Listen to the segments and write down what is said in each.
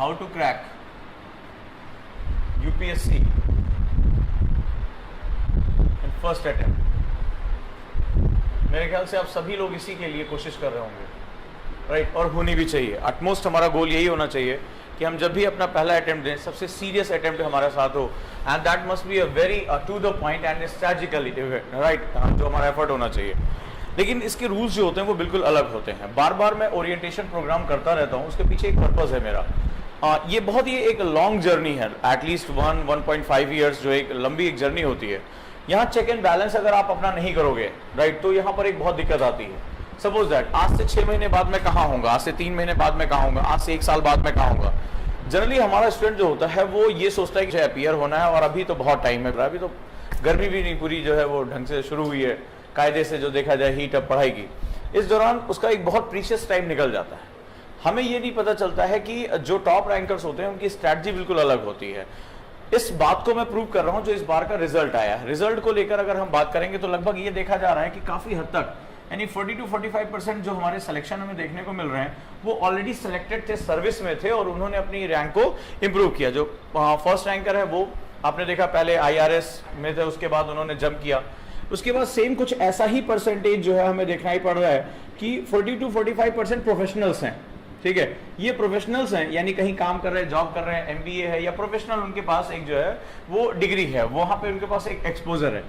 How to crack UPSC in first attempt. मेरे ख्याल से आप सभी लोग इसी के लिए कोशिश कर रहे होंगे, राइट? और होनी भी चाहिए। अटमोस्ट हमारा गोल यही होना चाहिए कि हम जब भी अपना पहला अटेम्प्ट दें, सबसे सीरियस अटेम्प्ट हमारे साथ हो, and that must be a very to the point and strategically, right? जो हमारा एफर्ट होना चाहिए। लेकिन इसके रूल्स जो होते हैं वो बिल्कुल अलग होते हैं। बार बार मैं ओरिएंटेशन प्रोग्राम करता रहता हूँ, उसके पीछे एक पर्पस है मेरा। ये बहुत ही एक लॉन्ग जर्नी है, एटलीस्ट 1.5 ईयर्स जो एक लंबी एक जर्नी होती है। यहाँ चेक एंड बैलेंस अगर आप अपना नहीं करोगे, राइट, तो यहाँ पर एक बहुत दिक्कत आती है। सपोज दैट आज से 6 महीने बाद मैं कहाँ होऊंगा, आज से 3 महीने बाद मैं कहाँ होऊंगा, आज से 1 साल बाद मैं कहाँ होऊंगा। जनरली हमारा स्टूडेंट जो होता है वो ये सोचता है कि अपीयर होना है और अभी तो बहुत टाइम है, अभी तो गर्मी भी नहीं पूरी जो है वो ढंग से शुरू हुई है, कायदे से जो देखा जाए हीट अप पढ़ाई की। इस दौरान उसका एक बहुत प्रीशियस टाइम निकल जाता है। हमें ये नहीं पता चलता है कि जो टॉप रैंकर्स होते हैं उनकी स्ट्रैटेजी बिल्कुल अलग होती है। इस बात को मैं प्रूव कर रहा हूं जो इस बार का रिजल्ट आया है। रिजल्ट को लेकर अगर हम बात करेंगे तो लगभग ये देखा जा रहा है कि काफी हद तक यानी 40 to 45% जो हमारे सिलेक्शन हमें देखने को मिल रहे हैं वो ऑलरेडी सिलेक्टेड थे, सर्विस में थे और उन्होंने अपनी रैंक को इंप्रूव किया। जो फर्स्ट रैंकर है वो आपने देखा पहले IRS में थे, उसके बाद उन्होंने जंप किया। उसके बाद सेम कुछ ऐसा ही परसेंटेज जो है हमें देखना ही पड़ रहा है कि 40 to 45% प्रोफेशनल्स हैं, ठीक है? ये प्रोफेशनल्स हैं, यानी कहीं काम कर रहे हैं, जॉब कर रहे हैं, MBA है या प्रोफेशनल, उनके पास एक जो है वो डिग्री है, वहां पे उनके पास एक एक्सपोजर है।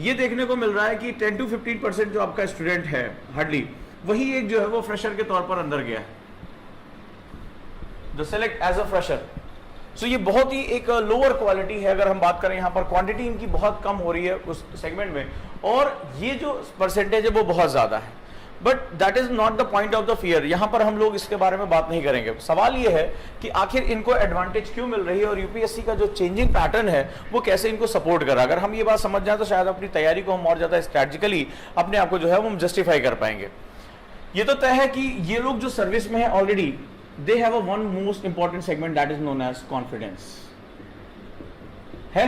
ये देखने को मिल रहा है कि 10 to 15% जो आपका स्टूडेंट है हार्डली, वही एक जो है वो फ्रेशर के तौर पर अंदर गया है, जो सेलेक्ट एज अ फ्रेशर। सो ये बहुत ही एक लोअर क्वालिटी है। अगर हम बात करें यहाँ पर क्वांटिटी इनकी बहुत कम हो रही है उस सेगमेंट में, और ये जो परसेंटेज है वो बहुत ज्यादा है। But that is not the point of the fear. यहाँ पर हम लोग इसके बारे में बात नहीं करेंगे। सवाल ये है कि आखिर इनको एडवांटेज क्यों मिल रही है और यूपीएससी का जो चेंजिंग पैटर्न है वो कैसे इनको सपोर्ट कर रहा है। अगर हम ये बात समझ जाए तो शायद अपनी तैयारी को हम और ज्यादा स्ट्रेटेजिकली अपने आप को जो है वो हम जस्टिफाई कर पाएंगे। ये तो तय है कि ये लोग जो सर्विस में है already, they have a one most important segment that is known as confidence है।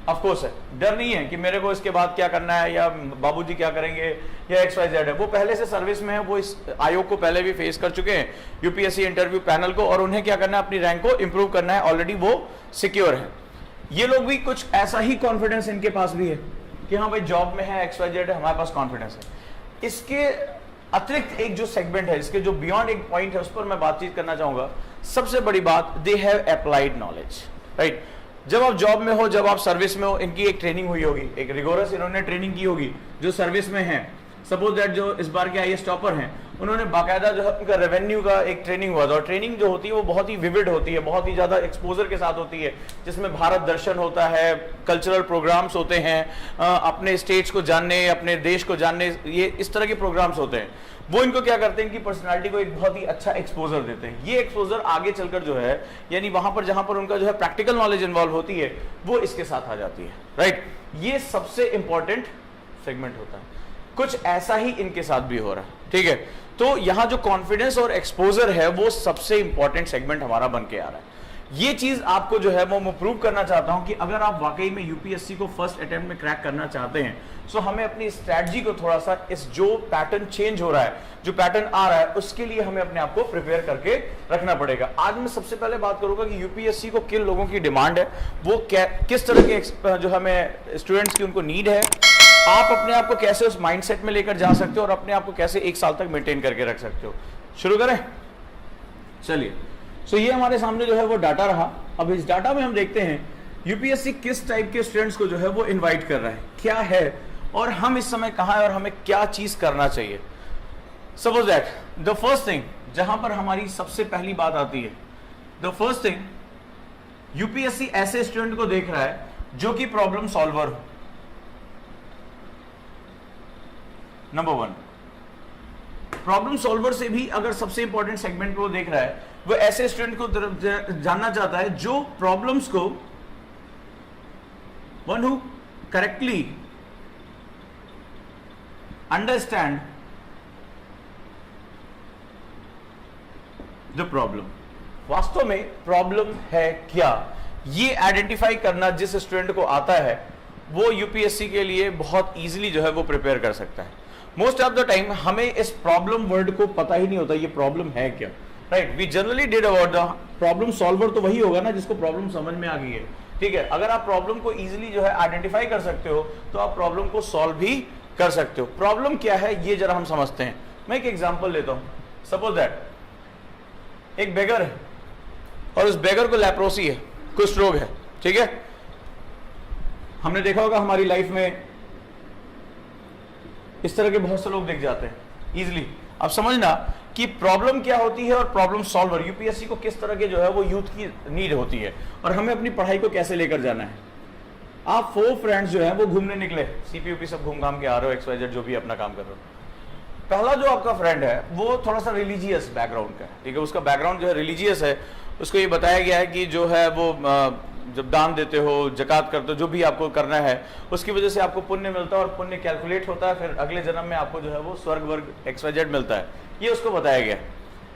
ऑफ कोर्स है, डर नहीं है कि मेरे को इसके बाद क्या करना है या बाबूजी क्या करेंगे या XYZ है। वो पहले से सर्विस में है, वो इस आयोग को पहले भी फेस कर चुके हैं, यूपीएससी इंटरव्यू पैनल को, और उन्हें क्या करना है, अपनी रैंक को इंप्रूव करना है। ऑलरेडी वो सिक्योर है। ये लोग भी कुछ ऐसा ही कॉन्फिडेंस इनके पास भी है कि हाँ भाई जॉब में है, XYZ है, हमारे पास कॉन्फिडेंस है। इसके अतिरिक्त एक जो सेगमेंट है, इसके जो बियॉन्ड एक पॉइंट है, उस पर मैं बातचीत करना चाहूंगा। सबसे बड़ी बात, they have applied knowledge, right? जब आप जॉब में हो, जब आप सर्विस में हो, इनकी एक ट्रेनिंग हुई होगी, एक रिगोरस इन्होंने ट्रेनिंग की होगी। जो सर्विस में है, सपोज दैट जो इस बार के IAS टॉपर हैं, उन्होंने बाकायदा जो है उनका रेवेन्यू का एक ट्रेनिंग हुआ था, और ट्रेनिंग जो होती है वो बहुत ही विविड होती है, बहुत ही ज्यादा एक्सपोजर के साथ होती है, जिसमें भारत दर्शन होता है, कल्चरल प्रोग्राम्स होते हैं, अपने स्टेट्स को जानने, अपने देश को जानने, ये इस तरह के प्रोग्राम्स होते हैं। वो इनको क्या करते हैं, इनकी पर्सनालिटी को एक बहुत ही अच्छा एक्सपोजर देते हैं। ये एक्सपोजर आगे चलकर जो है, यानी वहां पर जहां पर उनका जो है प्रैक्टिकल नॉलेज इन्वॉल्व होती है, वो इसके साथ आ जाती है, राइट? ये सबसे इंपॉर्टेंट सेगमेंट होता है। कुछ ऐसा ही इनके साथ भी हो रहा है, ठीक है? तो यहां जो कॉन्फिडेंस और एक्सपोजर है वो सबसे इंपॉर्टेंट सेगमेंट हमारा बन के आ रहा है। ये चीज आपको जो है वो मैं प्रूव करना चाहता हूं कि अगर आप वाकई में यूपीएससी को फर्स्ट अटेम्प्ट में क्रैक करना चाहते हैं, सो हमें अपनी स्ट्रैटेजी को थोड़ा सा, इस जो पैटर्न चेंज हो रहा है, जो पैटर्न आ रहा है, उसके लिए हमें अपने आप को प्रिपेयर करके रखना पड़ेगा। आज मैं सबसे पहले बात करूंगा कि यूपीएससी को किन लोगों की डिमांड है, वो किस तरह के जो हमें स्टूडेंट्स की उनको नीड है, आप अपने आप को कैसे उस माइंडसेट में लेकर जा सकते हो और अपने आप को कैसे 1 साल तक मेंटेन करके रख सकते हो। शुरू करें? चलिए। सो ये हमारे सामने जो है वो डाटा रहा। अब इस डाटा में हम देखते हैं यूपीएससी किस टाइप के स्टूडेंट्स को जो है वो इनवाइट कर रहा है, क्या है, और हम इस समय कहां है और हमें क्या चीज करना चाहिए। Suppose that the first thing, जहां पर हमारी सबसे पहली बात आती है, द फर्स्ट थिंग, यूपीएससी ऐसे स्टूडेंट को देख रहा है जो कि प्रॉब्लम सॉल्वर हो। नंबर 1, प्रॉब्लम सॉल्वर से भी अगर सबसे इंपॉर्टेंट सेगमेंट को देख रहा है, वो ऐसे स्टूडेंट को जानना चाहता है जो प्रॉब्लम्स को, one who correctly understand the problem. वास्तव में प्रॉब्लम है क्या, ये आइडेंटिफाई करना जिस स्टूडेंट को आता है, वो यूपीएससी के लिए बहुत इजीली जो है वो प्रिपेयर कर सकता है। मोस्ट ऑफ द टाइम हमें इस प्रॉब्लम वर्ड को पता ही नहीं होता ये प्रॉब्लम है क्या। Right, we generally did about the problem solver, तो वही होगा ना जिसको प्रॉब्लम समझ में आ गई है, ठीक है। अगर आप प्रॉब्लम को इजीली जो है आइडेंटिफाई कर सकते हो तो आप प्रॉब्लम को सॉल्व भी कर सकते हो। प्रॉब्लम क्या है ये जरा हम समझते हैं। मैं एक एग्जांपल लेता हूं, सपोज दैट एक बेगर है और उस बेगर को लेप्रोसी है, कुष्ठ रोग है, ठीक है। हमने देखा होगा हमारी लाइफ में इस तरह के बहुत से लोग दिख जाते हैं इजीली। अब समझना कि प्रॉब्लम क्या होती है और प्रॉब्लम सॉल्वर यूपीएससी को किस तरह के जो है वो यूथ की नीड होती है और हमें अपनी पढ़ाई को कैसे लेकर जाना है। आप 4 फ्रेंड्स जो है वो घूमने निकले, सीपीयूपी सब घूम घाम के आ रहे हो, एक्सवाइजेड जो भी अपना काम कर रहे हो। पहला जो आपका फ्रेंड है वो थोड़ा सा रिलीजियस बैकग्राउंड का है, ठीक है, उसका बैकग्राउंड जो है रिलीजियस है। उसको ये बताया गया है कि जो है वो जब दान देते हो, जकात करते हो, जो भी आपको करना है उसकी वजह से आपको पुण्य मिलता है और पुण्य कैलकुलेट होता है, फिर अगले जन्म में आपको जो है वो स्वर्ग वर्ग एक्सवाइजेड मिलता है, ये उसको बताया गया।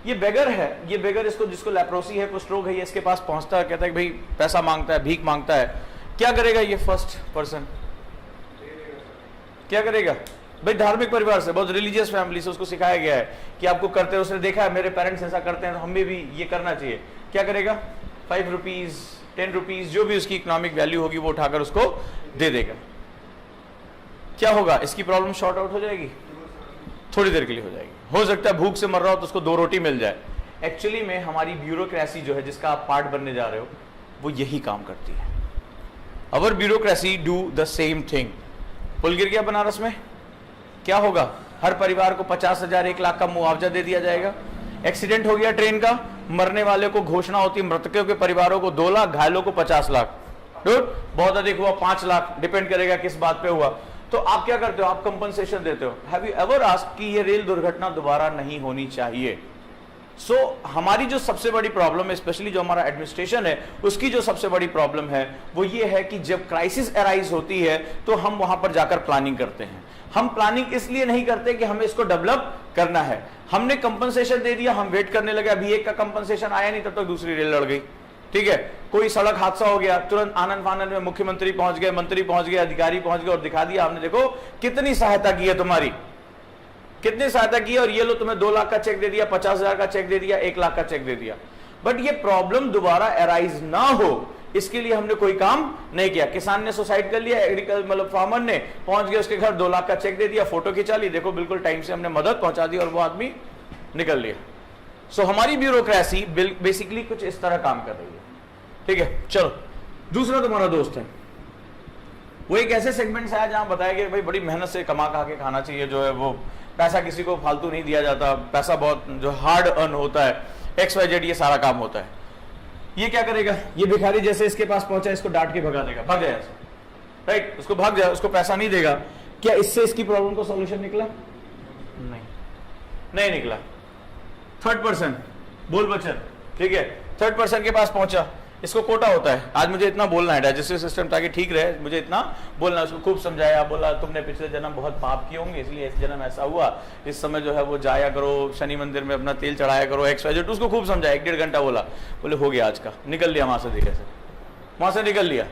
ये बेगर है, ये बेगर इसको जिसको लेप्रोसी है, कुष्ठ रोग है, ये इसके पास पहुंचता है, कहता है कि भाई पैसा मांगता है, भीख मांगता है। क्या करेगा ये फर्स्ट पर्सन, क्या करेगा भाई? धार्मिक परिवार से, बहुत रिलीजियस फैमिली से उसको सिखाया गया है कि आपको करते, उसने देखा है मेरे पेरेंट्स ऐसा करते हैं तो हमें भी ये करना चाहिए। क्या करेगा? 5 रुपीज 10 रुपीज जो भी उसकी इकोनॉमिक वैल्यू होगी वो उठाकर उसको दे देगा। क्या होगा? इसकी प्रॉब्लम शॉर्ट आउट हो जाएगी, थोड़ी देर के लिए हो जाएगी। हो सकता है भूख से मर रहा हो तो उसको 2 रोटी मिल जाए। एक्चुअली में हमारी ब्यूरोक्रेसी जो है जिसका आप पार्ट बनने जा रहे हो वो यही काम करती है। Our bureaucracy do the same thing. पुल गिर गया बनारस में, क्या होगा? हर परिवार को 50,000 1 लाख का मुआवजा दे दिया जाएगा। एक्सीडेंट हो गया ट्रेन का, मरने वाले को घोषणा होती है, मृतकों के परिवारों को 2 लाख, घायलों को 50 लाख, बहुत अधिक हुआ 5 लाख, डिपेंड करेगा किस बात पे हुआ। तो आप क्या करते हो? आप कंपनसेशन देते हो। हैव यू एवर आस्क्ड कि ये रेल दुर्घटना दोबारा नहीं होनी चाहिए? सो हमारी जो सबसे बड़ी प्रॉब्लम है, स्पेशली जो हमारा एडमिनिस्ट्रेशन है, उसकी जो सबसे बड़ी प्रॉब्लम है वो ये है कि जब क्राइसिस अराइज होती है तो हम वहां पर जाकर प्लानिंग करते हैं। हम प्लानिंग इसलिए नहीं करते कि हमें इसको डेवलप करना है। हमने कंपनसेशन दे दिया, हम वेट करने लगे, अभी एक का कंपनसेशन आया नहीं, तब तक दूसरी रेल लड़ गई, ठीक है। कोई सड़क हादसा हो गया, तुरंत आनंद फानंद में मुख्यमंत्री पहुंच गए, मंत्री पहुंच गए, अधिकारी पहुंच गए और दिखा दिया हमने, देखो कितनी सहायता की है तुम्हारी, कितनी सहायता की है, और ये लो तुम्हें 2 लाख का चेक दे दिया, 50,000 का चेक दे दिया, 1 लाख का चेक दे दिया। बट ये प्रॉब्लम दोबारा अराइज ना हो इसके लिए हमने कोई काम नहीं किया। किसान ने सुसाइड कर लिया, एग्रीकल्चर मतलब फार्मर ने पहुंच गया उसके घर, 2 लाख का चेक दे दिया, फोटो खिंचा ली, देखो बिल्कुल टाइम से हमने मदद पहुंचा दी और वो आदमी निकल लिया। सो हमारी ब्यूरोक्रेसी बेसिकली कुछ इस तरह काम कर रही है, ठीक है। चलो दूसरा तुम्हारा दोस्त है, वो एक ऐसे सेगमेंट से आया जहां बताया कि भाई बड़ी मेहनत से कमा खा के खाना चाहिए, जो है वो पैसा किसी को फालतू नहीं दिया जाता, पैसा बहुत जो हार्ड अर्न होता है, XYZ ये सारा काम होता है। ये क्या करेगा? ये भिखारी जैसे इसके पास पहुंचा, इसको डांट के भगा देगा, भाग जाए ऐसे, राइट, उसको भाग जाए, उसको पैसा नहीं देगा। क्या इससे इसकी प्रॉब्लम को सॉल्यूशन निकला? नहीं निकला। थर्ड पर्सन, बोल बच्चन, ठीक है, थर्ड पर्सन के पास पहुंचा, इसको कोटा होता है, आज मुझे इतना बोलना है, डाइजेस्टिव सिस्टम ताकि ठीक रहे, मुझे इतना बोलना है। उसको खूब समझाया, बोला तुमने पिछले जन्म बहुत पाप किए होंगे इसलिए इस जन्म ऐसा हुआ, इस समय जो है वो जाया करो शनि मंदिर में अपना तेल चढ़ाया करो, XYZ। उसको खूब समझाया, 1-1.5 घंटा बोला, बोले हो गया आज का, निकल लिया वहां से, धीरे से वहां से निकल लिया।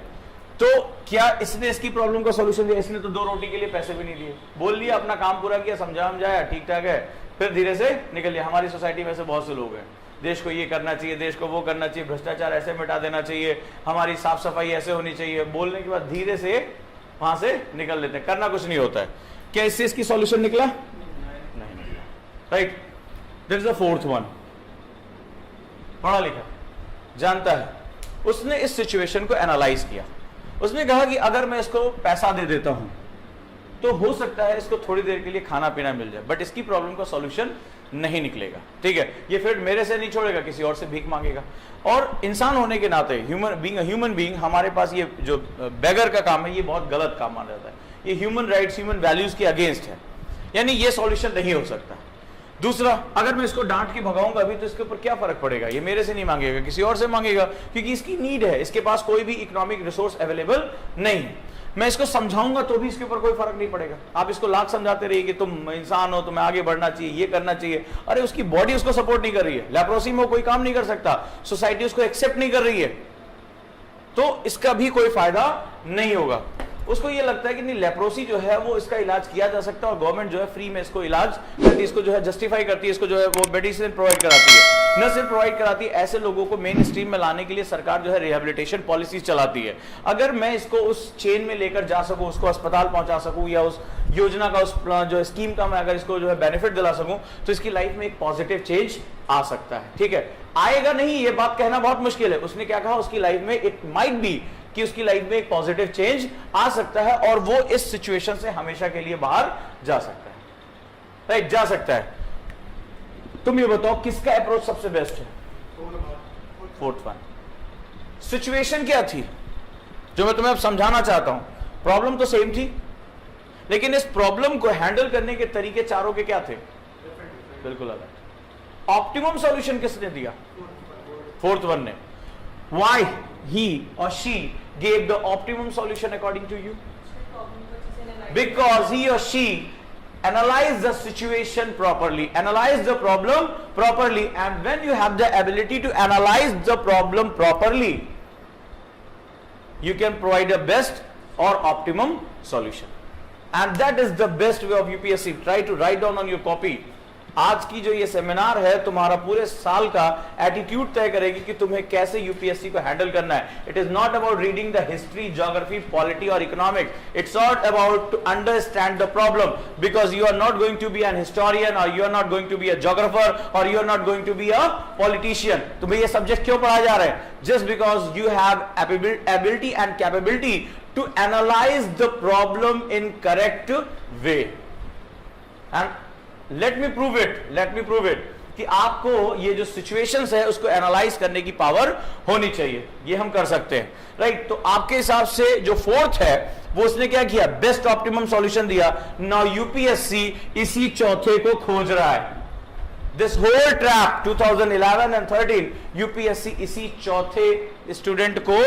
तो क्या इसने इसकी प्रॉब्लम का सोल्यूशन दिया? इसने तो 2 रोटी के लिए पैसे भी नहीं दिए, बोल लिया, अपना काम पूरा किया, समझाया, ठीक ठाक है, फिर धीरे से निकल लिया। हमारी सोसाइटी में से बहुत से लोग हैं, देश को ये करना चाहिए, देश को वो करना चाहिए, भ्रष्टाचार ऐसे मिटा देना चाहिए, हमारी साफ सफाई ऐसे होनी चाहिए, बोलने के बाद धीरे से वहां से निकल लेते हैं, करना कुछ नहीं होता है। क्या इससे इसकी सॉल्यूशन निकला? नहीं निकला, right. There is a fourth one, पढ़ा लिखा, जानता है, उसने इस सिचुएशन को एनालाइज किया। उसने कहा कि अगर मैं इसको पैसा दे देता हूं तो हो सकता है इसको थोड़ी देर के लिए खाना पीना मिल जाए, बट इसकी प्रॉब्लम का सॉल्यूशन नहीं निकलेगा, ठीक है। ये फिर मेरे से नहीं छोड़ेगा, किसी और से भीख मांगेगा। और इंसान होने के नाते, ह्यूमन बीइंग, हमारे पास ये जो बेगर का काम है ये बहुत गलत काम माना जाता है, ये ह्यूमन राइट्स, ह्यूमन वैल्यूज के अगेंस्ट है, यानी ये सॉल्यूशन नहीं हो सकता। दूसरा, अगर मैं इसको डांट के भगाऊंगा अभी तो इसके ऊपर क्या फर्क पड़ेगा, ये मेरे से नहीं मांगेगा, किसी और से मांगेगा, क्योंकि इसकी नीड है, इसके पास कोई भी इकोनॉमिक रिसोर्स अवेलेबल नहीं है। मैं इसको समझाऊंगा तो भी इसके ऊपर कोई फर्क नहीं पड़ेगा। आप इसको लाख समझाते रहिए कि तुम इंसान हो, तुम्हें आगे बढ़ना चाहिए, ये करना चाहिए, अरे उसकी बॉडी उसको सपोर्ट नहीं कर रही है, लेप्रोसी में वो कोई काम नहीं कर सकता, सोसाइटी उसको एक्सेप्ट नहीं कर रही है, तो इसका भी कोई फायदा नहीं होगा। उसको ये लगता है कि नहीं लेप्रोसी जो है वो इसका इलाज किया जा सकता है और गवर्नमेंट जो है फ्री में इसको इलाज करती है, इसको जो है जस्टिफाई करती है, इसको जो है वो मेडिसिन प्रोवाइड कराती है। न सिर्फ प्रोवाइड कराती है, ऐसे लोगों को मेन स्ट्रीम में लाने के लिए सरकार जो है रिहेबिलिटेशन पॉलिसीज चलाती है। अगर मैं इसको उस चेन में लेकर जा सकूं, उसको अस्पताल पहुंचा सकूं या उस योजना का उस जो स्कीम का मैं अगर इसको जो है बेनिफिट दिला सकूं तो इसकी लाइफ में एक पॉजिटिव चेंज आ सकता है। ठीक है, आएगा नहीं ये बात कहना बहुत मुश्किल है। उसने क्या कहा, उसकी लाइफ में इट माइट बी कि उसकी लाइफ में एक पॉजिटिव चेंज आ सकता है और वो इस सिचुएशन से हमेशा के लिए बाहर जा सकता है। राइट, जा सकता है। तुम ये बताओ किसका अप्रोच सबसे बेस्ट है? Fourth one. सिचुएशन क्या थी जो मैं तुम्हें अब समझाना चाहता हूं? प्रॉब्लम तो सेम थी, लेकिन इस प्रॉब्लम को हैंडल करने के तरीके चारों के क्या थे? बिल्कुल अलग। ऑप्टिमम सॉल्यूशन किसने दिया? फोर्थ वन ने। Why he or she gave the optimum solution according to you? Because he or she analyzed the situation properly, analyzed the problem properly, and when you have the ability to analyze the problem properly, you can provide a best or optimum solution. And that is the best way of UPSC. Try to write down on your copy. आज की जो ये seminar है तुम्हारा पूरे साल का attitude तय करेगी कि तुम्हें कैसे यूपीएससी को हैंडल करना है। It is not about reading the history, geography, polity और economic. It's not about to understand the problem, because you are not going to be an historian और you are not going to be a geographer और you are not going to be a politician. तुम्हें ये subject क्यों पढ़ाया जा रहा है? Just because you have ability and capability to analyse the problem in correct way. And let me prove it कि आपको ये जो सिचुएशंस है उसको एनालाइज करने की पावर होनी चाहिए। ये हम कर सकते हैं। राइट, तो आपके हिसाब से जो फोर्थ है वो उसने क्या किया? बेस्ट ऑप्टिमम सॉल्यूशन दिया। नाउ यूपीएससी इसी चौथे को खोज रहा है। This whole trap 2011 and 13 UPSC इसी चौथे स्टूडेंट को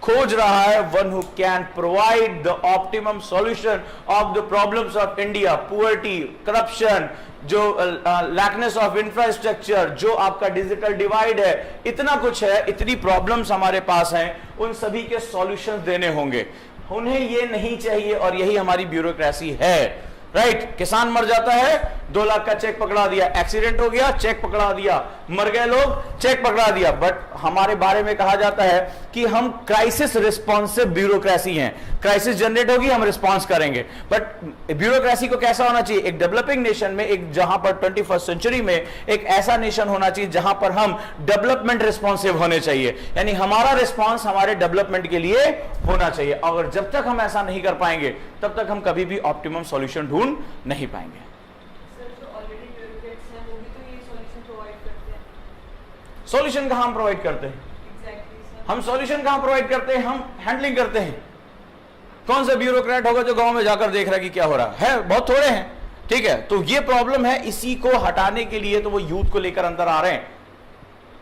खोज रहा है, one who can provide the optimum solution of the problems of India, poverty, corruption, जो लैकनेस ऑफ इंफ्रास्ट्रक्चर, जो आपका डिजिटल डिवाइड है, इतना कुछ है, इतनी प्रॉब्लम्स हमारे पास हैं, उन सभी के सॉल्यूशंस देने होंगे। उन्हें ये नहीं चाहिए और यही हमारी ब्यूरोक्रेसी है। राइट, किसान मर जाता है, 2 लाख का चेक पकड़ा दिया, एक्सीडेंट हो गया, चेक पकड़ा दिया, मर गए लोग, चेक पकड़ा दिया। बट हमारे बारे में कहा जाता है कि हम क्राइसिस रिस्पॉन्सिव ब्यूरोक्रेसी हैं। क्राइसिस जनरेट होगी, हम रिस्पॉन्स करेंगे। बट ब्यूरोक्रेसी को कैसा होना चाहिए? एक डेवलपिंग नेशन में, एक जहां पर 21st सेंचुरी में एक ऐसा नेशन होना चाहिए जहां पर हम डेवलपमेंट रिस्पॉन्सिव होने चाहिए, यानी हमारा रिस्पॉन्स हमारे डेवलपमेंट के लिए होना चाहिए। और जब तक हम ऐसा नहीं कर पाएंगे तब तक हम कभी भी ऑप्टिमम सॉल्यूशन ढूंढ नहीं पाएंगे। सॉल्यूशन कहां हम प्रोवाइड करते हैं? हम सॉल्यूशन कहां प्रोवाइड करते हैं? हम हैंडलिंग करते हैं। कौन सा ब्यूरोक्रेट होगा जो गांव में जाकर देख रहा है कि क्या हो रहा है? बहुत थोड़े हैं। ठीक है, तो ये प्रॉब्लम है, इसी को हटाने के लिए तो वो यूथ को लेकर अंदर आ रहे हैं।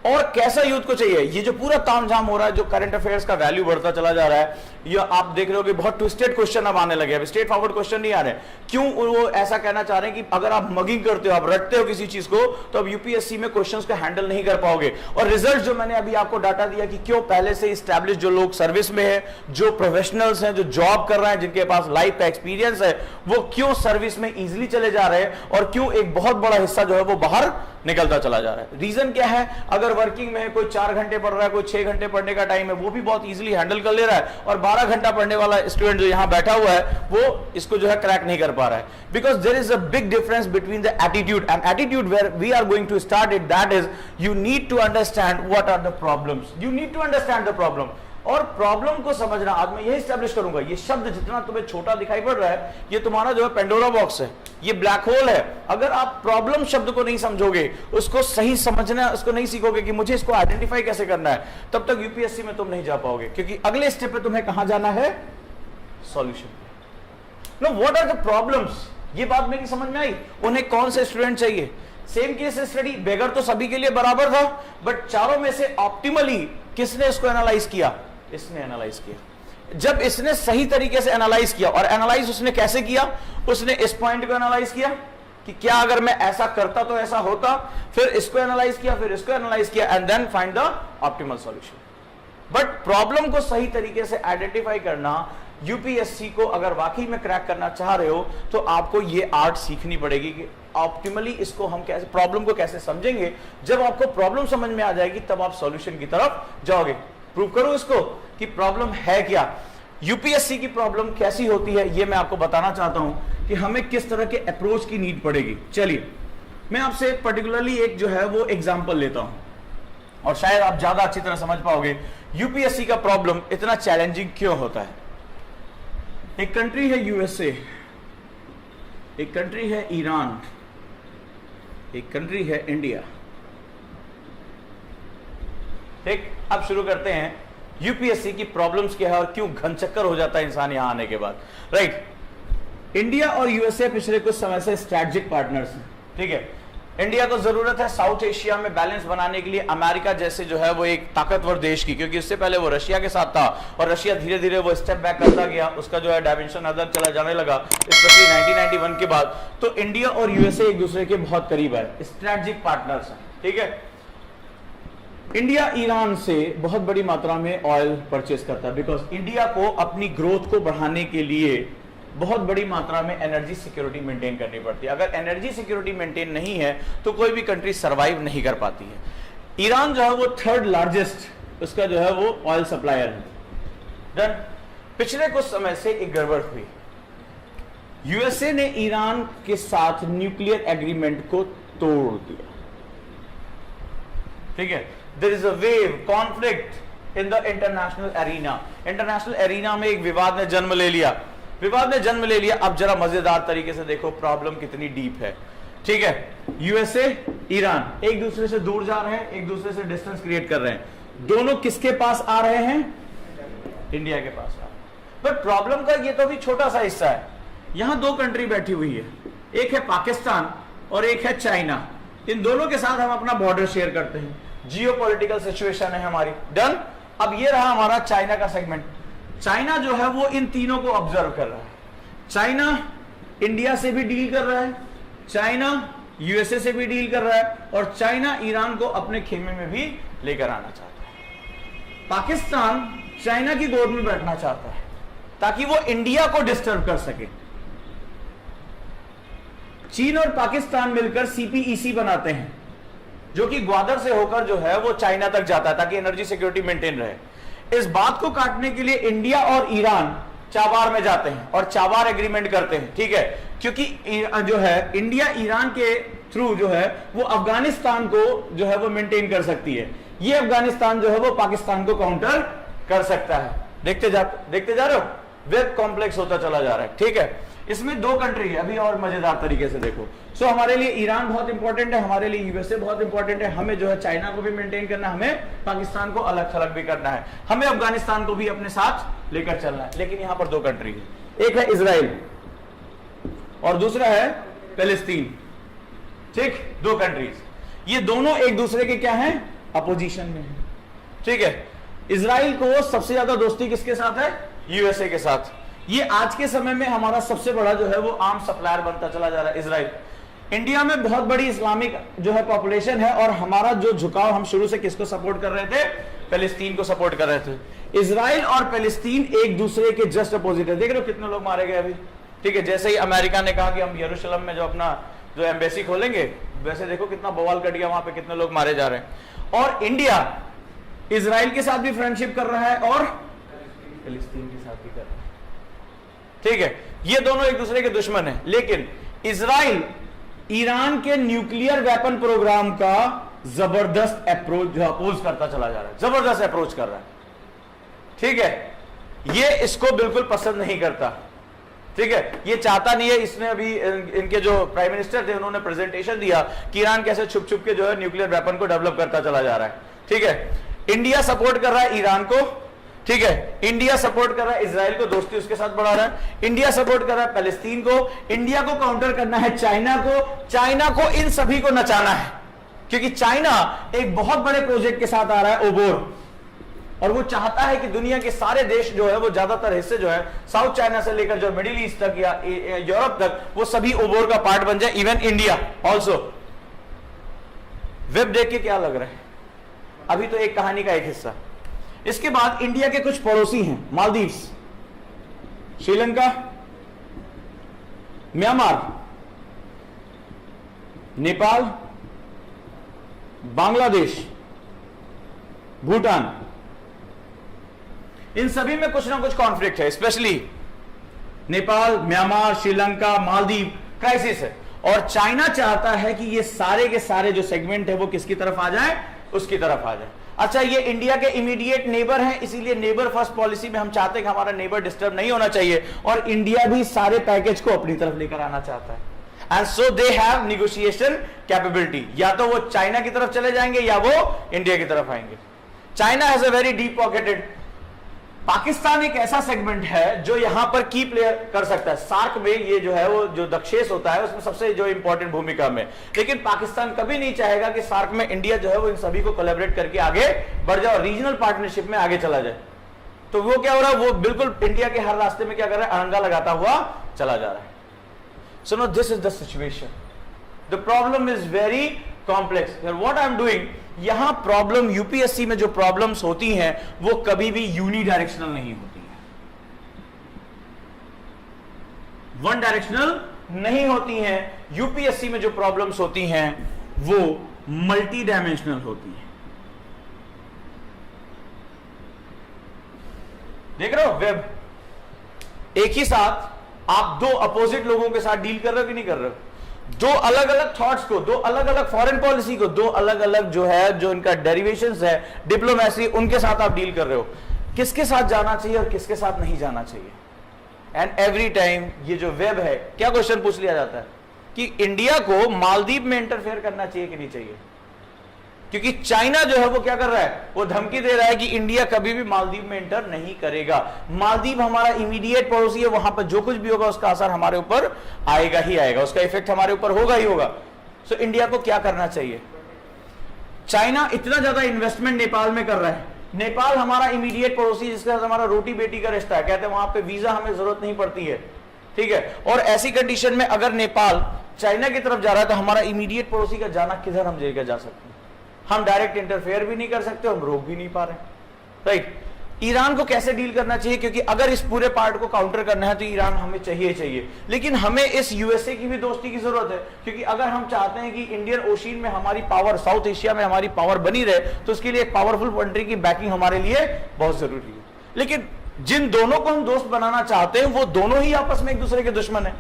और कैसा यूथ को चाहिए? ये जो पूरा तामझाम हो रहा है, जो करंट अफेयर्स का वैल्यू बढ़ता चला जा रहा है, ये आप देख रहे हो कि बहुत ट्विस्टेड क्वेश्चन अब आने लगे हैं, स्ट्रेट फॉरवर्ड क्वेश्चन नहीं आ रहे। क्यों? वो ऐसा कहना चाह रहे हैं कि अगर आप मगिंग करते हो, आप रटते हो किसी चीज को, तो अब यूपीएससी में क्वेश्चंस को हैंडल नहीं कर पाओगे। और रिजल्ट जो मैंने अभी आपको डाटा दिया कि क्यों पहले से इस्टेब्लिश जो लोग सर्विस में है, जो प्रोफेशनल्स हैं, जो जॉब कर रहे हैं, जिनके पास लाइफ का एक्सपीरियंस है, वो क्यों सर्विस में इजिली चले जा रहे हैं और क्यों एक बहुत बड़ा हिस्सा जो है वो बाहर निकलता चला जा रहा है। रीजन क्या है? अगर वर्किंग में कोई 4 घंटे पढ़ रहा है, कोई 6 घंटे पढ़ने का टाइम है, वो भी बहुत इजीली हैंडल कर ले रहा है, और 12 घंटा पढ़ने वाला स्टूडेंट जो यहां बैठा हुआ है वो इसको जो है क्रैक नहीं कर पा रहा है। Because there is a big difference between the attitude and attitude where we are going to start it, that is you need to understand what are the problems, you need to understand the problem. और problem को समझना, आज मैं यही establish करूंगा, ये शब्द जितना तुम्हें छोटा दिखाई पड़ रहा है, ये तुम्हारा जो है पेंडोरा बॉक्स है, ये ब्लैक होल है। अगर आप प्रॉब्लम शब्द को नहीं समझोगे, उसको सही समझना, उसको नहीं सीखोगे कि मुझे इसको आइडेंटिफाई कैसे करना है, तब तक यूपीएससी में तुम नहीं जा पाओगे। क्योंकि अगले स्टेप पे तुम्हें कहां जाना है? Solution. No, what are the problems? ये बात मेरी समझ में आई। उन्हें कौन से स्टूडेंट चाहिए? सेम केस स्टडी, बेगर तो सभी के लिए बराबर था, बट चारों में से ऑप्टिमली किसने इसको एनालाइज किया? इसने एनालाइज किया। जब इसने सही तरीके से एनालाइज किया, और एनालाइज उसने कैसे किया? उसने इस पॉइंट को एनालाइज किया कि क्या अगर मैं ऐसा करता तो ऐसा होता, फिर इसको एनालाइज किया, फिर इसको एनालाइज किया, and then find the optimal solution. But problem को सही तरीके से आइडेंटिफाई करना यूपीएससी को अगर वाकई में क्रैक करना चाह रहे हो तो आपको ये आर्ट सीखनी पड़ेगी कि ऑप्टिमली इसको हम कैसे, प्रॉब्लम को कैसे समझेंगे। जब आपको प्रॉब्लम समझ में आ जाएगी तब आप सॉल्यूशन की तरफ जाओगे। प्रूव करो इसको कि प्रॉब्लम है क्या। यूपीएससी की प्रॉब्लम कैसी होती है ये मैं आपको बताना चाहता हूं कि हमें किस तरह के अप्रोच की नीड पड़ेगी। चलिए मैं आपसे पर्टिकुलरली एक जो है वो एग्जांपल लेता हूं और शायद आप ज्यादा अच्छी तरह समझ पाओगे यूपीएससी का प्रॉब्लम इतना चैलेंजिंग क्यों होता है। एक कंट्री है यूएसए, एक कंट्री है ईरान, एक कंट्री है इंडिया। ठीक, अब शुरू करते हैं यूपीएससी की प्रॉब्लम्स क्या है और क्यों घनचक्कर हो जाता है इंसान यहां आने के बाद। राइट, इंडिया और यूएसए पिछले कुछ समय से स्ट्रैटेजिक पार्टनर्स हैं। ठीक है, इंडिया को जरूरत है साउथ एशिया में बैलेंस बनाने के लिए अमेरिका जैसे जो है वो एक ताकतवर देश की, क्योंकि उससे पहले वो रशिया के साथ था और रशिया धीरे धीरे वो स्टेप बैक करता गया, उसका जो है डायमेंशन अदर चला जाने लगा, स्पेशली 1991 के बाद। तो इंडिया और यूएसए एक दूसरे के बहुत करीब है, स्ट्रैटेजिक पार्टनर्स हैं। ठीक है, इंडिया ईरान से बहुत बड़ी मात्रा में ऑयल परचेज करता है, बिकॉज इंडिया को अपनी ग्रोथ को बढ़ाने के लिए बहुत बड़ी मात्रा में एनर्जी सिक्योरिटी मेंटेन करनी पड़ती है। अगर एनर्जी सिक्योरिटी मेंटेन नहीं है तो कोई भी कंट्री सरवाइव नहीं कर पाती है। ईरान जो है वो थर्ड लार्जेस्ट उसका जो है वो ऑयल सप्लायर है। डन। पिछले कुछ समय से एक गड़बड़ हुई, यूएसए ने ईरान के साथ न्यूक्लियर एग्रीमेंट को तोड़ दिया। ठीक है, there is a wave conflict in the international arena. International arena में एक विवाद ने जन्म ले लिया, अब जरा मजेदार तरीके से देखो प्रॉब्लम कितनी डीप है। ठीक है, यूएसए ईरान एक दूसरे से दूर जा रहे हैं, एक दूसरे से डिस्टेंस क्रिएट कर रहे हैं। दोनों किसके पास आ रहे हैं? इंडिया के पास आ रहे हैं। बट प्रॉब्लम का ये तो भी छोटा सा हिस्सा है। यहां दो कंट्री बैठी हुई है, एक है पाकिस्तान और एक है चाइना। इन दोनों के साथ हम अपना बॉर्डर शेयर करते हैं, जियोपॉलिटिकल सिचुएशन है हमारी। डन। अब ये रहा हमारा चाइना का सेगमेंट। चाइना जो है वो इन तीनों को ऑब्जर्व कर रहा है। चाइना इंडिया से भी डील कर रहा है, चाइना यूएसए से भी डील कर रहा है और चाइना ईरान को अपने खेमे में भी लेकर आना चाहता है। पाकिस्तान चाइना की गोद में बैठना चाहता है ताकि वो इंडिया को डिस्टर्ब कर सके। चीन और पाकिस्तान मिलकर सीपीईसी बनाते हैं जो कि ग्वादर से होकर जो है वो चाइना तक जाता है ताकि एनर्जी सिक्योरिटी मेंटेन रहे। इस बात को काटने के लिए इंडिया और ईरान चाबार में जाते हैं और चाबार एग्रीमेंट करते हैं। ठीक है, क्योंकि जो है इंडिया ईरान के थ्रू जो है वो अफगानिस्तान को जो है वो मेंटेन कर सकती है, ये अफगानिस्तान जो है वो पाकिस्तान को काउंटर कर सकता है। देखते जा रहे हो, वेब कॉम्प्लेक्स होता चला जा रहा है। ठीक है, इसमें दो कंट्री है अभी और मजेदार तरीके से देखो। सो हमारे लिए ईरान बहुत इंपॉर्टेंट है, हमारे लिए यूएसए बहुत इंपॉर्टेंट है, हमें जो है चाइना को भी मेंटेन करना है, हमें पाकिस्तान को अलग थलग भी करना है, हमें अफगानिस्तान को भी अपने साथ लेकर चलना है। लेकिन यहां पर दो कंट्री है, एक है इजराइल और दूसरा है पैलेस्टीन। ठीक, दो कंट्रीज, ये दोनों एक दूसरे के क्या है? अपोजिशन में है। ठीक है, इजराइल को सबसे ज्यादा दोस्ती किसके साथ है? यूएसए के साथ। ये आज के समय में हमारा सबसे बड़ा जो है वो आर्म सप्लायर बनता चला जा रहा है इजराइल। इंडिया में बहुत बड़ी इस्लामिक जो है पॉपुलेशन है और हमारा जो झुकाव, हम शुरू से किसको सपोर्ट कर रहे थे? पैलेस्टीन को सपोर्ट कर रहे थे। इजराइल और पैलेस्टीन एक दूसरे के जस्ट अपोजिट है। देख रहे हो कितने लोग मारे गए अभी। ठीक है, जैसे ही अमेरिका ने कहा कि हम यरूशलेम में जो अपना जो एम्बेसी खोलेंगे, वैसे देखो कितना बवाल कट गया, वहां पे कितने लोग मारे जा रहे हैं। और इंडिया इजराइल के साथ भी फ्रेंडशिप कर रहा है और पैलेस्टीन के साथ भी कर रहा है। ठीक है, ये दोनों एक दूसरे के दुश्मन हैं, लेकिन इजराइल ईरान के न्यूक्लियर वेपन प्रोग्राम का जबरदस्त अप्रोच जो अपोज करता चला जा रहा है, जबरदस्त अप्रोच कर रहा है। ठीक है, ये इसको बिल्कुल पसंद नहीं करता। ठीक है, ये चाहता नहीं है। इसने अभी इनके जो प्राइम मिनिस्टर थे उन्होंने प्रेजेंटेशन दिया कि ईरान कैसे छुप छुप के जो है न्यूक्लियर वेपन को डेवलप करता चला जा रहा है। ठीक है, इंडिया सपोर्ट कर रहा है ईरान को। ठीक है, इंडिया सपोर्ट कर रहा है इजराइल को, दोस्ती उसके साथ बढ़ा रहा है। इंडिया सपोर्ट कर रहा है पैलेस्टीन को। इंडिया को काउंटर करना है चाइना को, चाइना को इन सभी को नचाना है, क्योंकि चाइना एक बहुत बड़े प्रोजेक्ट के साथ आ रहा है, ओबोर, और वो चाहता है कि दुनिया के सारे देश जो है वो ज्यादातर हिस्से जो है साउथ चाइना से लेकर जो मिडिल ईस्ट तक या यूरोप तक वो सभी ओबोर का पार्ट बन जाए, इवन इंडिया ऑल्सो। वेब देख के क्या लग रहा है? अभी तो एक कहानी का एक हिस्सा। इसके बाद इंडिया के कुछ पड़ोसी हैं, मालदीव्स। श्रीलंका, म्यांमार, नेपाल, बांग्लादेश, भूटान, इन सभी में कुछ ना कुछ कॉन्फ्लिक्ट है, specially Nepal, Myanmar, Sri Lanka, Maldives crisis है। और चाइना चाहता है कि ये सारे के सारे जो सेगमेंट है वो किसकी तरफ आ जाए, उसकी तरफ आ जाए। अच्छा, ये इंडिया के इमीडिएट नेबर हैं, इसीलिए नेबर फर्स्ट पॉलिसी में हम चाहते हैं कि हमारा नेबर डिस्टर्ब नहीं होना चाहिए, और इंडिया भी सारे पैकेज को अपनी तरफ लेकर आना चाहता है। And so they have negotiation capability, या तो वो चाइना की तरफ चले जाएंगे या वो इंडिया की तरफ आएंगे। China has a very deep pocketed, Pakistan एक ऐसा सेगमेंट है जो यहां पर की प्लेयर कर सकता है। सार्क में ये जो है वो जो दक्षेश होता है उसमें सबसे जो इंपॉर्टेंट भूमिका में, लेकिन पाकिस्तान कभी नहीं चाहेगा कि सार्क में इंडिया जो है वो इन सभी को कोलैबोरेट करके आगे बढ़ जाए और रीजनल पार्टनरशिप में आगे चला जाए। तो वो क्या हो रहा है, वो बिल्कुल इंडिया के हर रास्ते में क्या कर रहा है, अड़ंगा लगाता हुआ चला जा रहा है। So no, this is the situation, the problem is very complex. What I am doing, यहां प्रॉब्लम यूपीएससी में जो प्रॉब्लम्स होती हैं वो कभी भी यूनी डायरेक्शनल नहीं होती है, वन डायरेक्शनल नहीं होती हैं। यूपीएससी में जो प्रॉब्लम्स होती हैं वो मल्टी डायमेंशनल होती हैं। देख रहे हो वेब, एक ही साथ आप दो अपोजिट लोगों के साथ डील कर रहे हो कि नहीं कर रहे हो, दो अलग अलग थॉट्स को, दो अलग अलग फॉरेन पॉलिसी को, दो अलग अलग जो है जो इनका डेरिवेशंस है डिप्लोमेसी, उनके साथ आप डील कर रहे हो। किसके साथ जाना चाहिए और किसके साथ नहीं जाना चाहिए। एंड एवरी टाइम ये जो वेब है, क्या क्वेश्चन पूछ लिया जाता है कि इंडिया को मालदीव में इंटरफेयर करना चाहिए कि नहीं चाहिए, क्योंकि चाइना जो है वो क्या कर रहा है, वो धमकी दे रहा है कि इंडिया कभी भी मालदीव में एंटर नहीं करेगा। मालदीव हमारा इमीडिएट पड़ोसी है, वहां पर जो कुछ भी होगा उसका असर हमारे ऊपर आएगा ही आएगा, उसका इफेक्ट हमारे ऊपर होगा ही होगा। सो इंडिया को क्या करना चाहिए। चाइना इतना ज्यादा इन्वेस्टमेंट नेपाल में कर रहा है, नेपाल हमारा इमीडिएट पड़ोसी जिसके साथ हमारा रोटी बेटी का रिश्ता है, कहते हैं वहां पे वीजा हमें जरूरत नहीं पड़ती है, ठीक है। और ऐसी कंडीशन में अगर नेपाल चाइना की तरफ जा रहा है तो हमारा इमीडिएट पड़ोसी का जाना किधर हम लेकर जा सकते हैं, हम डायरेक्ट इंटरफेयर भी नहीं कर सकते, हम रोक भी नहीं पा रहे, राइट। ईरान को कैसे डील करना चाहिए, क्योंकि अगर इस पूरे पार्ट को काउंटर करना है तो ईरान हमें चाहिए, लेकिन हमें इस यूएसए की भी दोस्ती की जरूरत है, क्योंकि अगर हम चाहते हैं कि इंडियन ओशियन में हमारी पावर, साउथ एशिया में हमारी पावर बनी रहे, तो उसके लिए एक पावरफुल कंट्री की बैकिंग हमारे लिए बहुत जरूरी है। लेकिन जिन दोनों को हम दोस्त बनाना चाहते हैं वो दोनों ही आपस में एक दूसरे के दुश्मन है।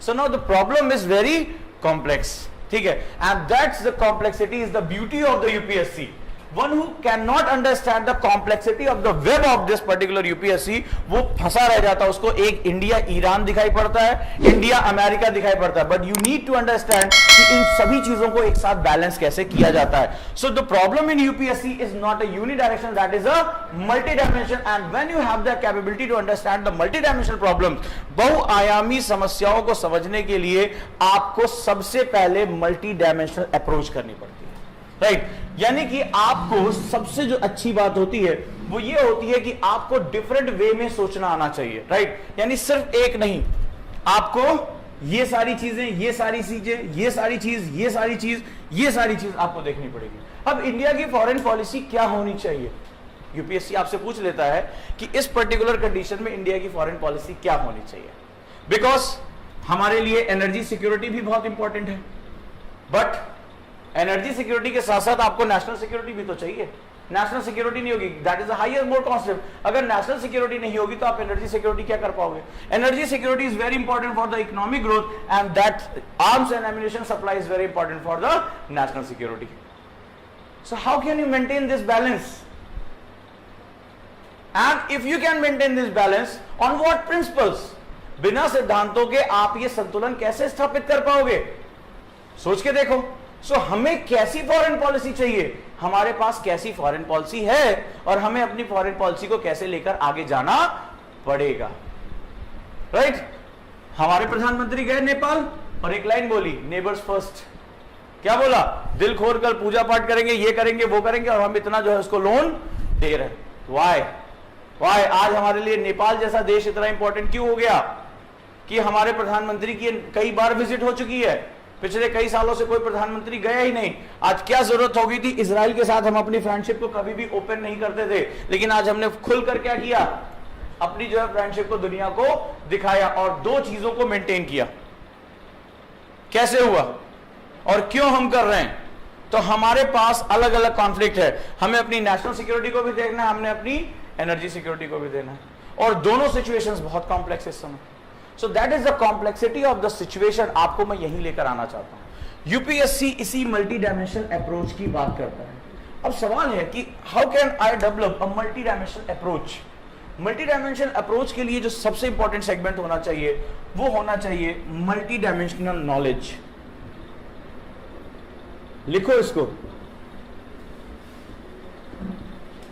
So now the problem is very complex, ठीक है। And that's the complexity, is the beauty of the UPSC. One who cannot understand the complexity of the web of this particular UPSC, वो फंसा रह जाता है, उसको एक इंडिया ईरान दिखाई पड़ता है, इंडिया अमेरिका दिखाई पड़ता है, but you need to understand कि इन सभी चीजों को एक साथ बैलेंस कैसे किया जाता है। So the problem in UPSC is not a unidirectional, that is a multi dimension. And when you have the capability to understand the multi dimensional problems, बहुआयामी समस्याओं को समझने के लिए आपको सबसे पहले मल्टी डायमेंशनल अप्रोच करनी पड़ती है, राइट। यानी कि आपको सबसे जो अच्छी बात होती है वो ये होती है कि आपको डिफरेंट वे में सोचना आना चाहिए, राइट। यानी सिर्फ एक नहीं, आपको ये सारी चीजें, ये सारी चीजें, ये सारी चीज, ये सारी चीज, ये सारी चीज आपको देखनी पड़ेगी। अब इंडिया की फॉरेन पॉलिसी क्या होनी चाहिए, यूपीएससी आपसे पूछ लेता है कि इस पर्टिकुलर कंडीशन में इंडिया की फॉरेन पॉलिसी क्या होनी चाहिए। बिकॉज हमारे लिए एनर्जी सिक्योरिटी भी बहुत इंपॉर्टेंट है, बट एनर्जी सिक्योरिटी के साथ साथ आपको नेशनल सिक्योरिटी भी तो चाहिए। नेशनल सिक्योरिटी नहीं होगी, that is the highest more concept. अगर नेशनल सिक्योरिटी नहीं होगी तो आप एनर्जी सिक्योरिटी क्या कर पाओगे। Energy security is very important for the economic growth, and that arms and ammunition supply is very important for the national security. So how can you maintain this balance, and if you can maintain this balance on what principles, बिना सिद्धांतों के आप ये संतुलन कैसे स्थापित कर पाओगे, सोच के देखो। सो हमें कैसी फॉरेन पॉलिसी चाहिए, हमारे पास कैसी फॉरेन पॉलिसी है, और हमें अपनी फॉरेन पॉलिसी को कैसे लेकर आगे जाना पड़ेगा, राइट। हमारे प्रधानमंत्री गए नेपाल और एक लाइन बोली, नेबर्स फर्स्ट। क्या बोला, दिल खोल कर पूजा पाठ करेंगे, ये करेंगे, वो करेंगे, और हम इतना जो है उसको लोन दे रहे हैं। वाई आज हमारे लिए नेपाल जैसा देश इतना इंपॉर्टेंट क्यों हो गया कि हमारे प्रधानमंत्री की कई बार विजिट हो चुकी है, पिछले कई सालों से कोई प्रधानमंत्री गया ही नहीं। आज क्या जरूरत हो गई थी, इजराइल के साथ हम अपनी फ्रेंडशिप को कभी भी ओपन नहीं करते थे, लेकिन आज हमने खुलकर क्या किया, अपनी जो है फ्रेंडशिप को दुनिया को दिखाया और दो चीजों को मेंटेन किया। कैसे हुआ और क्यों हम कर रहे हैं? तो हमारे पास अलग अलग कॉन्फ्लिक्ट है, हमें अपनी नेशनल सिक्योरिटी को भी देखना है, हमने अपनी एनर्जी सिक्योरिटी को भी देना है, और दोनों सिचुएशंस बहुत कॉम्प्लेक्स इस समय। So that is the complexity of the situation, आपको मैं यही लेकर आना चाहता हूं। यूपीएससी इसी मल्टी डायमेंशनल अप्रोच की बात करता है। अब सवाल है कि how can I develop a multi dimensional approach? Multi dimensional approach के लिए जो सबसे इंपॉर्टेंट सेगमेंट होना चाहिए वो होना चाहिए मल्टी डायमेंशनल नॉलेज। लिखो इसको,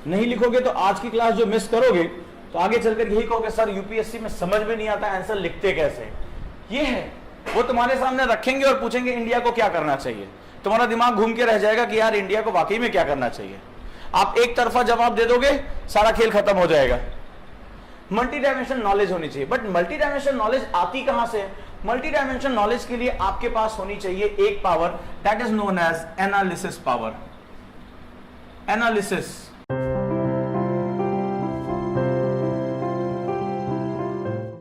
नहीं लिखोगे तो आज की क्लास जो मिस करोगे तो आगे चलकर यही कहोगे सर यूपीएससी में समझ में नहीं आता आंसर लिखते कैसे। ये है, वो तुम्हारे सामने रखेंगे और पूछेंगे इंडिया को क्या करना चाहिए, तुम्हारा दिमाग घूम के रह जाएगा कि यार इंडिया को वाकई में क्या करना चाहिए। आप एक तरफा जवाब दे दोगे, सारा खेल खत्म हो जाएगा। मल्टी डायमेंशनल नॉलेज होनी चाहिए, बट मल्टी डायमेंशनल नॉलेज आती कहां से? मल्टी डायमेंशनल नॉलेज के लिए आपके पास होनी चाहिए एक power, that is known as analysis power. Analysis